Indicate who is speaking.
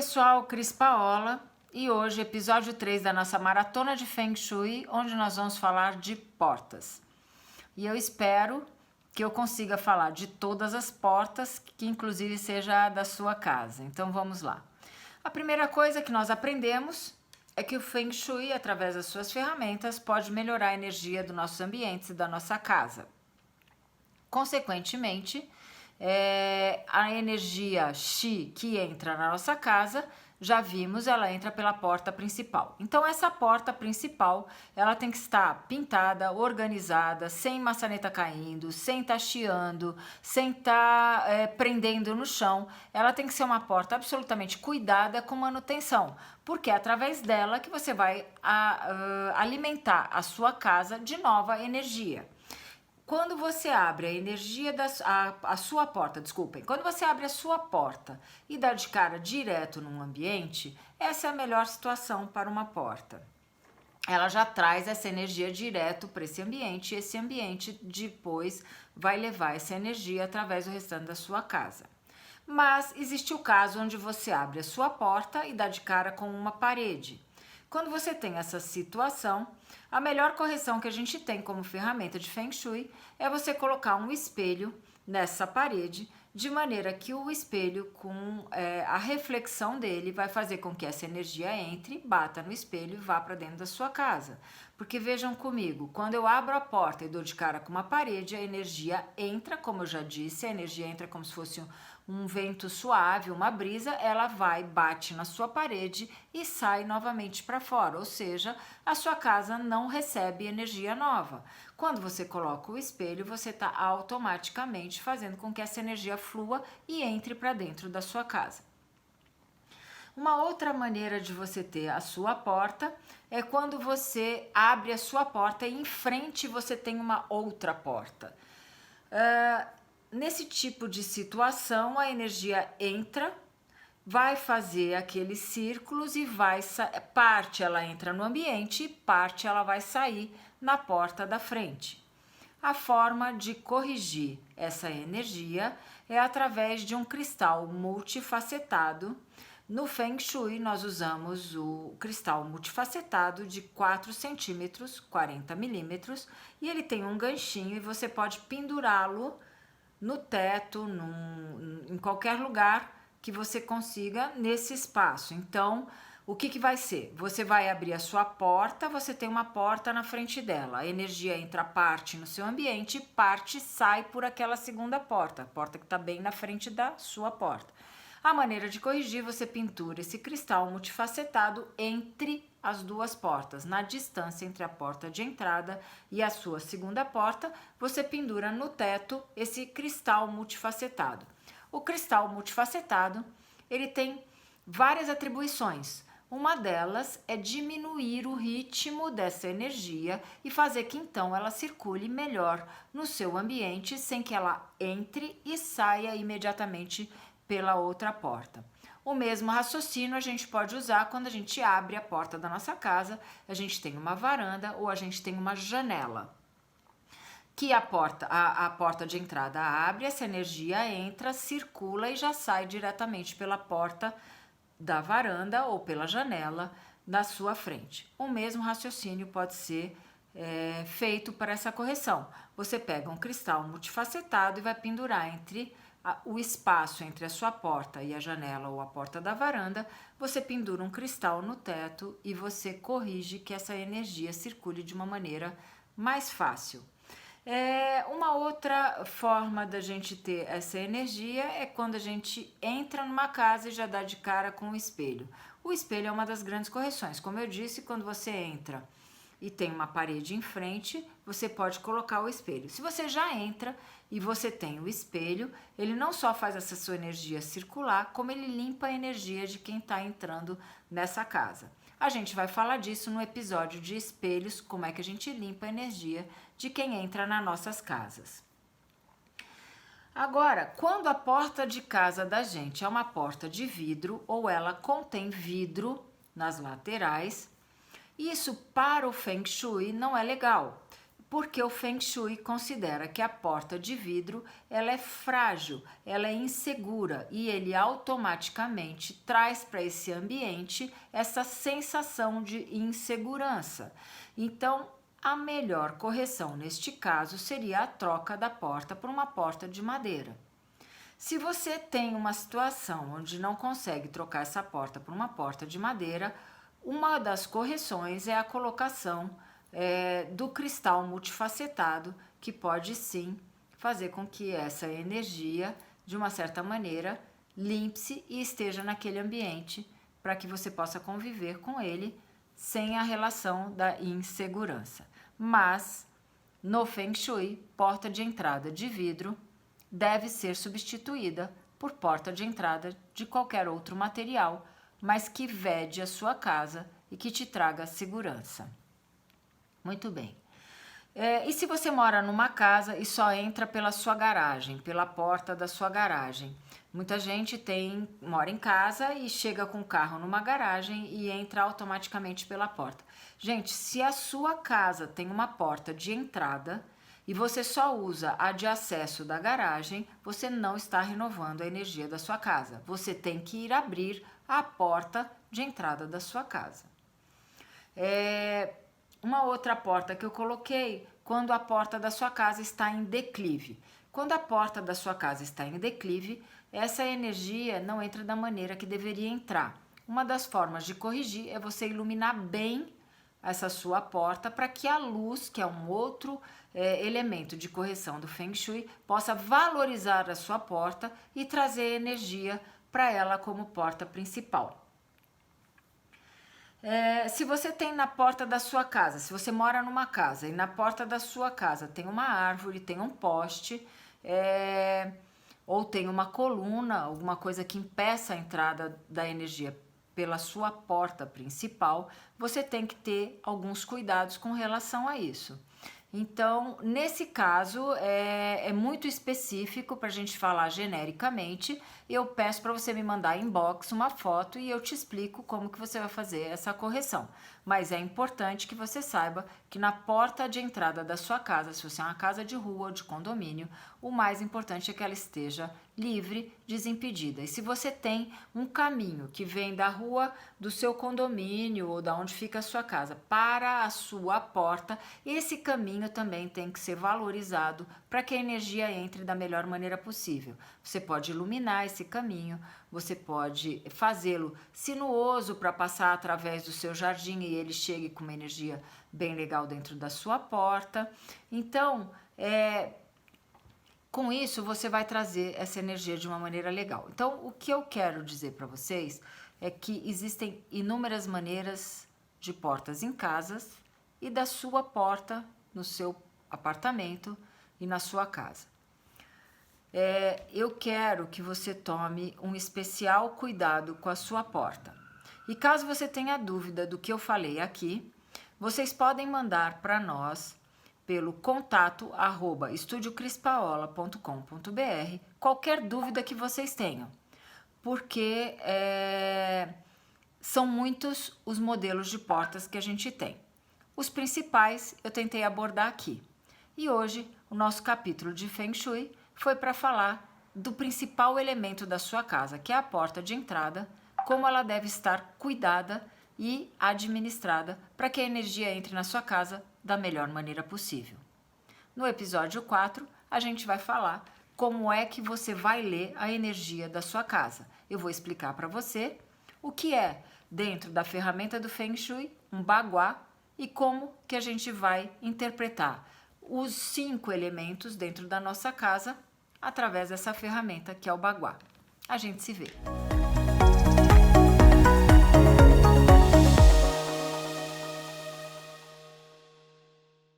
Speaker 1: pessoal, Cris Paola e hoje episódio 3 da nossa maratona de Feng Shui, onde nós vamos falar de portas. E eu espero que eu consiga falar de todas as portas, que inclusive seja a da sua casa. Então vamos lá. A primeira coisa que nós aprendemos é que o Feng Shui, através das suas ferramentas, pode melhorar a energia do nosso ambiente e da nossa casa. Consequentemente, a energia Xi que entra na nossa casa, já vimos, ela entra pela porta principal. Então essa porta principal, ela tem que estar pintada, organizada, sem maçaneta caindo, sem estar chiando, sem estar prendendo no chão. Ela tem que ser uma porta absolutamente cuidada, com manutenção, porque é através dela que você vai alimentar a sua casa de nova energia. Quando você abre a energia a sua porta, desculpem, quando você abre a sua porta e dá de cara direto num ambiente, essa é a melhor situação para uma porta. Ela já traz essa energia direto para esse ambiente e esse ambiente depois vai levar essa energia através do restante da sua casa. Mas existe o caso onde você abre a sua porta e dá de cara com uma parede. Quando você tem essa situação, a melhor correção que a gente tem como ferramenta de Feng Shui é você colocar um espelho nessa parede, de maneira que o espelho, com a reflexão dele, vai fazer com que essa energia entre, bata no espelho e vá para dentro da sua casa. Porque vejam comigo, quando eu abro a porta e dou de cara com uma parede, a energia entra, como eu já disse, a energia entra como se fosse um vento suave, uma brisa, ela vai, bate na sua parede e sai novamente para fora, ou seja, a sua casa não recebe energia nova. Quando você coloca o espelho, você está automaticamente fazendo com que essa energia flua e entre para dentro da sua casa. Uma outra maneira de você ter a sua porta é quando você abre a sua porta e em frente você tem uma outra porta. Nesse tipo de situação, a energia entra, vai fazer aqueles círculos e parte ela entra no ambiente e parte ela vai sair na porta da frente. A forma de corrigir essa energia é através de um cristal multifacetado. No Feng Shui, nós usamos o cristal multifacetado de 4 centímetros, 40 milímetros, e ele tem um ganchinho e você pode pendurá-lo no teto, em qualquer lugar que você consiga nesse espaço. Então, o que vai ser? Você vai abrir a sua porta, você tem uma porta na frente dela. A energia entra parte no seu ambiente, parte sai por aquela segunda porta, a porta que está bem na frente da sua porta. A maneira de corrigir, você pintura esse cristal multifacetado entre as duas portas. Na distância entre a porta de entrada e a sua segunda porta, você pendura no teto esse cristal multifacetado. O cristal multifacetado, ele tem várias atribuições. Uma delas é diminuir o ritmo dessa energia e fazer que então ela circule melhor no seu ambiente, sem que ela entre e saia imediatamente pela outra porta. O mesmo raciocínio a gente pode usar quando a gente abre a porta da nossa casa, a gente tem uma varanda ou a gente tem uma janela. Que a porta de entrada abre, essa energia entra, circula e já sai diretamente pela porta da varanda ou pela janela na sua frente. O mesmo raciocínio pode ser feito para essa correção. Você pega um cristal multifacetado e vai pendurar entre o espaço entre a sua porta e a janela ou a porta da varanda, você pendura um cristal no teto e você corrige que essa energia circule de uma maneira mais fácil. Uma outra forma da gente ter essa energia é quando a gente entra numa casa e já dá de cara com o espelho. O espelho é uma das grandes correções. Como eu disse, quando você entra e tem uma parede em frente, você pode colocar o espelho. Se você já entra e você tem o espelho, ele não só faz essa sua energia circular, como ele limpa a energia de quem está entrando nessa casa. A gente vai falar disso no episódio de espelhos, como é que a gente limpa a energia de quem entra nas nossas casas. Agora, quando a porta de casa da gente é uma porta de vidro ou ela contém vidro nas laterais, isso para o Feng Shui não é legal. porque o Feng Shui considera que a porta de vidro ela é frágil, ela é insegura e ele automaticamente traz para esse ambiente essa sensação de insegurança. Então, a melhor correção neste caso seria a troca da porta por uma porta de madeira. Se você tem uma situação onde não consegue trocar essa porta por uma porta de madeira, uma das correções é a colocação do cristal multifacetado, que pode sim fazer com que essa energia, de uma certa maneira, limpe-se e esteja naquele ambiente para que você possa conviver com ele sem a relação da insegurança. Mas, no Feng Shui, porta de entrada de vidro deve ser substituída por porta de entrada de qualquer outro material, mas que vede a sua casa e que te traga segurança. Muito bem. E se você mora numa casa e só entra pela sua garagem, pela porta da sua garagem? Muita gente mora em casa e chega com o carro numa garagem e entra automaticamente pela porta. Gente, se a sua casa tem uma porta de entrada e você só usa a de acesso da garagem, você não está renovando a energia da sua casa. Você tem que ir abrir a porta de entrada da sua casa. Uma outra porta que eu coloquei, quando a porta da sua casa está em declive. Quando a porta da sua casa está em declive, essa energia não entra da maneira que deveria entrar. Uma das formas de corrigir é você iluminar bem essa sua porta para que a luz, que é um outro elemento de correção do Feng Shui, possa valorizar a sua porta e trazer energia para ela como porta principal. Se você tem na porta da sua casa, se você mora numa casa e na porta da sua casa tem uma árvore, tem um poste, ou tem uma coluna, alguma coisa que impeça a entrada da energia pela sua porta principal, você tem que ter alguns cuidados com relação a isso. Então, nesse caso, é muito específico para a gente falar genericamente. Eu peço para você me mandar inbox uma foto e eu te explico como que você vai fazer essa correção. Mas é importante que você saiba que na porta de entrada da sua casa, se você é uma casa de rua ou de condomínio, o mais importante é que ela esteja livre, desimpedida. E se você tem um caminho que vem da rua do seu condomínio ou da onde fica a sua casa para a sua porta, esse caminho também tem que ser valorizado para que a energia entre da melhor maneira possível. Você pode iluminar esse caminho, você pode fazê-lo sinuoso para passar através do seu jardim e ele chegue com uma energia bem legal dentro da sua porta. Então, com isso, você vai trazer essa energia de uma maneira legal. Então, o que eu quero dizer para vocês é que existem inúmeras maneiras de portas em casas e da sua porta no seu apartamento e na sua casa. Eu quero que você tome um especial cuidado com a sua porta. E caso você tenha dúvida do que eu falei aqui, vocês podem mandar para nós pelo contato@estudiocrispaola.com.br qualquer dúvida que vocês tenham, porque são muitos os modelos de portas que a gente tem. Os principais eu tentei abordar aqui. E hoje o nosso capítulo de Feng Shui foi para falar do principal elemento da sua casa, que é a porta de entrada, como ela deve estar cuidada e administrada para que a energia entre na sua casa da melhor maneira possível. No episódio 4, a gente vai falar como é que você vai ler a energia da sua casa. Eu vou explicar para você o que é, dentro da ferramenta do Feng Shui, um baguá e como que a gente vai interpretar os 5 elementos dentro da nossa casa através dessa ferramenta que é o baguá. A gente se vê.